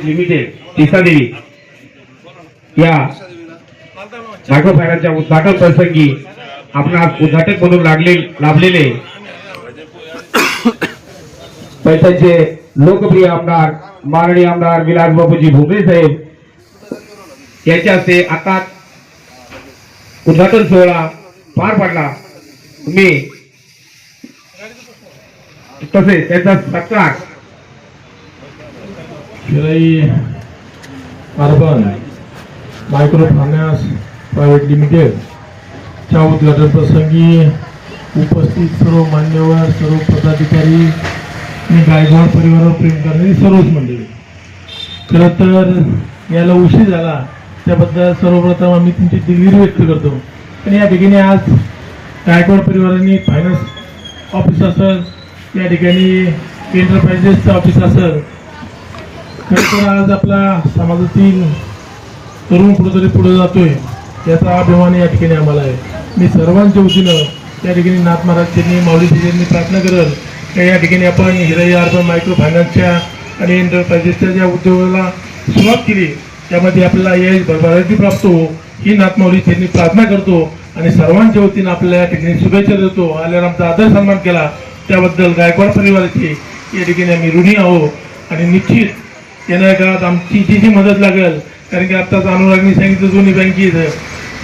Limited तिसादेवी या micro फायनान्सच्या उद्घाटन प्रसंगी आपणास उद्घाटक म्हणून लाभलेले पैठणचे लोकप्रिय आमदार माननीय आमदार विलास बापूजी भुमरे साहेब यांच्या हस्ते आता उद्घाटन सोहळा पार पडला। मी तसेच त्याचा सत्कार Shirai urban micro finance private limited च्या उद्घाटन प्रसंगी उपस्थित सर्व मान्यवर, सर्व पदाधिकारी आणि गायकवाड परिवारावर प्रेम करणारी सर्वच मंडळी, खरं तर याला उशीर झाला त्याबद्दल सर्वप्रथम आम्ही तुमची दिलगिरी व्यक्त करतो। आणि या ठिकाणी आज गायकवाड परिवारांनी फायनान्स ऑफिस असेल, या ठिकाणी एंटरप्राइजेसचं ऑफिस असेल, खरं तर आज आपला समाजातील तरुण कुठेतरी पुढे जातोय याचा अभिमान या ठिकाणी आम्हाला आहे। मी सर्वांच्या वतीनं या ठिकाणी नाथ महाराज यांनी माऊली यांनी प्रार्थना करेल की या ठिकाणी आपण हिराई अर्बन मायक्रो फायनान्सच्या आणि एंटरप्राइजेसच्या ज्या उद्योगाला सुरुवात केली त्यामध्ये आपल्याला यश भरभराटी प्राप्त हो ही नाथ माऊली यांनी प्रार्थना करतो आणि सर्वांच्या वतीनं आपल्याला या ठिकाणी शुभेच्छा देतो। आल्यावर आमचा आदर सन्मान केला त्याबद्दल गायकवाड परिवाराची या ठिकाणी आम्ही ऋणी आहोत। आणि निश्चित येणाऱ्या काळात आमची जी मदत लागेल, कारण की आत्ताच अनुरागनी सांगितलं दोन्ही बँके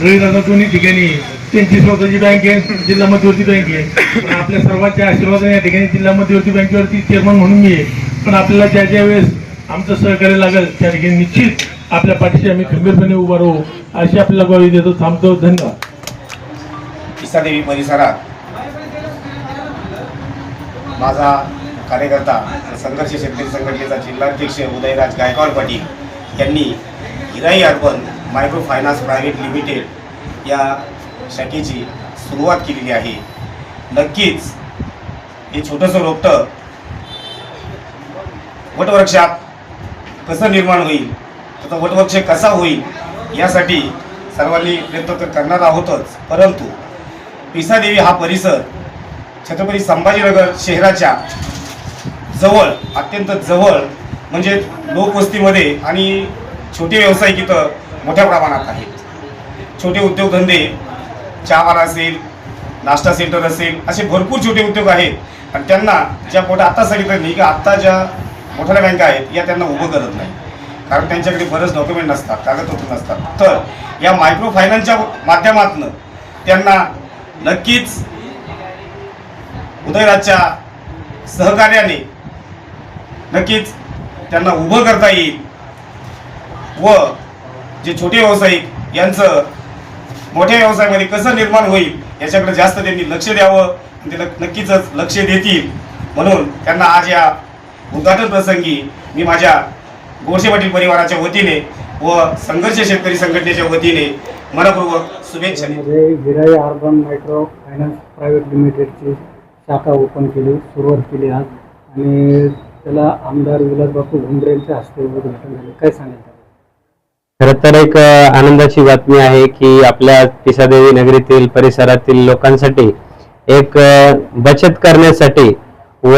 रोहित आता दोन्ही ठिकाणी त्यांची स्वतःची बँक आहे, जिल्हा मध्यवर्ती बँक आहे, पण आपल्या सर्वांच्या आशीर्वादाने या ठिकाणी जिल्हा मध्यवर्ती बँकेवरती चेअरमन म्हणून मी आहे। पण आपल्याला ज्या ज्या वेळेस आमचं सहकार्य लागेल त्या ठिकाणी निश्चित आपल्या पाठीशी आम्ही खंबीरपणे उभा राहू अशी आपल्याला ग्वाही देतो। थांबतो, धन्यवाद। तिसादेवी परिसरात माझा कार्यकर्ता संघर्ष शेतकरी संघटनेचा जिल्हाध्यक्ष उदयराज गायकवाड पाटील यांनी Hirai urban micro finance private limited या शाखेची सुरुवात केलेली आहे। नक्कीच हे छोटंसं रोपटं वटवृक्षात कसं निर्माण होईल, तर वटवृक्ष कसा होईल यासाठी सर्वांनी प्रयत्न तर करणार आहोतच, परंतु तिसादेवी हा परिसर छत्रपती संभाजीनगर शहराच्या जवळ, अत्यंत जवळ म्हणजे लोकवस्तीमध्ये आणि छोटे व्यावसायिक इथं मोठ्या प्रमाणात आहेत। छोटे उद्योगधंदे, चहावाला असेल, नाश्ता सेंटर असेल, असे भरपूर छोटे उद्योग आहेत आणि त्यांना ज्या मोठ्या आता सांगितलं नाही की आत्ता ज्या मोठ्या बँका आहेत या त्यांना उभं करत नाही, कारण त्यांच्याकडे बरेच डॉक्युमेंट नसतात, कागदपत्र नसतात। तर या मायक्रो फायनान्सच्या माध्यमातून त्यांना नक्कीच उदयराजच्या सहकार्याने नक्कीच त्यांना उभं करता येईल व जे छोटे व्यावसायिक यांचं मोठ्या व्यवसायामध्ये कसं निर्माण होईल याच्याकडे जास्त त्यांनी लक्ष द्यावं, ते नक्कीच लक्ष देतील। म्हणून त्यांना आज या उद्घाटन प्रसंगी मी माझ्या गोडसे पाटील परिवाराच्या वतीने व संघर्ष शेतकरी संघटनेच्या वतीने मनपूर्वक शुभेच्छा देतो। हिराई अर्बन मायक्रो फायनान्स प्रायव्हेट लिमिटेडची शाखा ओपन केली, सुरुवात केली आज, आणि त्याला आमदार विलास बापू भुमरे यांच्या हस्ते उद्घाटन झाले। काय सांगाल? खरं तर एक आनंदाची बातमी आहे की आपल्या तिसादेवी नगरीतील परिसरातील लोकांसाठी एक बचत करण्यासाठी व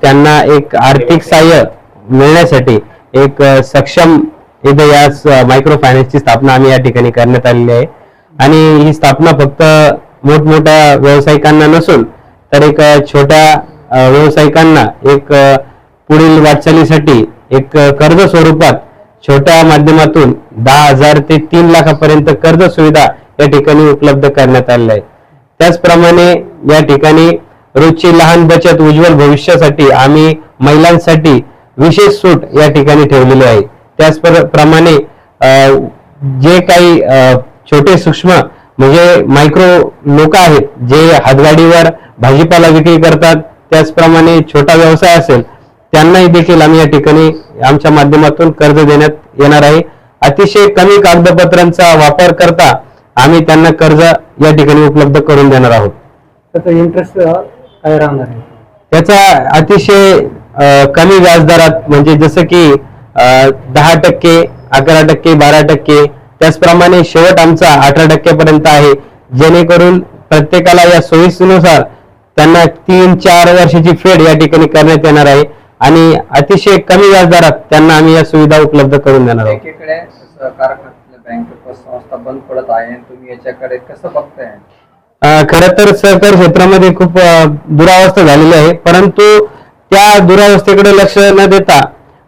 त्यांना एक आर्थिक सहाय्य मिळण्यासाठी एक सक्षम इथे या मायक्रो फायनान्सची स्थापना आम्ही या ठिकाणी करण्यात आलेली आहे। आणि ही स्थापना फक्त मोठमोठ्या व्यावसायिकांना नसून तर एक छोट्या व्यावसायिकांना एक पुढील वाटचालीसाठी एक कर्ज स्वरूपात छोट्या माध्यमातून 10,000 ते 3 लाखापर्यंत कर्ज सुविधा या ठिकाणी उपलब्ध करण्यात आलेली आहे। त्याचप्रमाणे या ठिकाणी रोजची लहान बचत उज्ज्वल भविष्यासाठी आम्ही महिलांसाठी विशेष सूट या ठिकाणी ठेवलेली आहे। त्याचप्रमाणे जे काही छोटे सूक्ष्म म्हणजे मायक्रो लोक आहेत जे हातगाडीवर भाजीपाला विक्री करतात, त्याचप्रमाणे छोटा व्यवसाय असेल त्यांनाही देखील आम्ही या ठिकाणी आमच्या माध्यमातून कर्ज देण्यात येणार आहे। अतिशय कमी कागदपत्रांचा वापर करता आम्ही त्यांना कर्ज या ठिकाणी उपलब्ध करून देणार आहोत। त्याचा इंटरेस्ट काय राहणार आहे? त्याचा अतिशय कमी व्याजदरात, म्हणजे जसं की 10%, 11%, 12%, त्याचप्रमाणे शेवट आमचा 18% पर्यंत आहे, जेणेकरून प्रत्येकाला या सोयीनुसार त्यांना 3-4 वर्षाची फेड या ठिकाणी करण्यात येणार आहे आणि अतिशय कमी व्याजदरात त्यांना आम्ही या सुविधा उपलब्ध करून देणार आहोत. एकीकडे सहकारातल्या बँक संस्था बंद पडत आहे आणि तुम्ही याच्याकडे कसं बघताय? खरं तर सहकार क्षेत्रामध्ये खूप दुरावस्था झालेली आहे, परंतु त्या दुरावस्थेकडे लक्ष न देता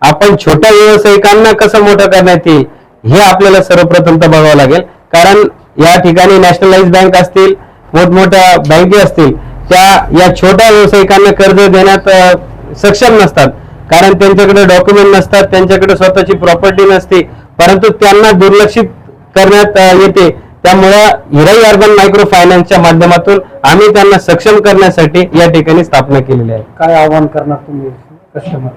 आपण छोट्या व्यावसायिकांना कसं मोठं करण्यात येईल हे आपल्याला सर्वप्रथम तर बघावं लागेल. कारण या ठिकाणी नॅशनलाइज बँक असतील, मोठमोठ्या बँके असतील, त्या या छोट्या व्यावसायिकांना कर्ज देण्यात सक्षम नसतात, कारण त्यांच्याकडे डॉक्युमेंट नसतात, त्यांच्याकडे स्वतःची प्रॉपर्टी नसते, परंतु त्यांना दुर्लक्षित करण्यात येते. त्यामुळं हिराई अर्बन मायक्रो फायनान्सच्या माध्यमातून आम्ही त्यांना सक्षम करण्यासाठी या ठिकाणी स्थापना केलेली आहे. काय आव्हान करणार तुम्ही कस्टमर?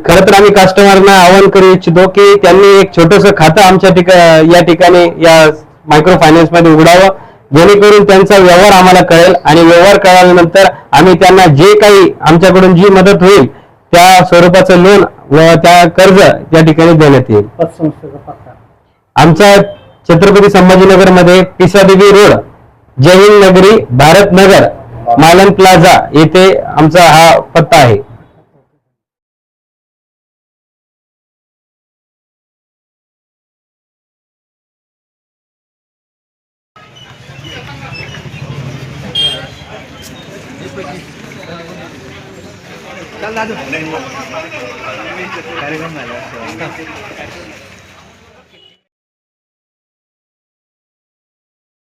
खरं तर आम्ही कस्टमरना आवाहन करू इच्छितो की त्यांनी एक छोटंसं खातं आमच्या या ठिकाणी या मायक्रो फायनान्स मध्ये उघडावं, जेणेकरून त्यांचा व्यवहार आम्हाला कळेल आणि व्यवहार कळाल्यानंतर आम्ही त्यांना जे काही आमच्याकडून जी मदत होईल त्या स्वरूपाचं लोन व त्या कर्ज त्या ठिकाणी देण्यात येईल. पतसंस्थेचा पत्ता आमचा छत्रपती संभाजीनगर मध्ये पिसादेवी रोड, जय हिंद नगरी, भारत नगर, मालन प्लाझा येथे आमचा हा पत्ता आहे. कार्यक्रम झाला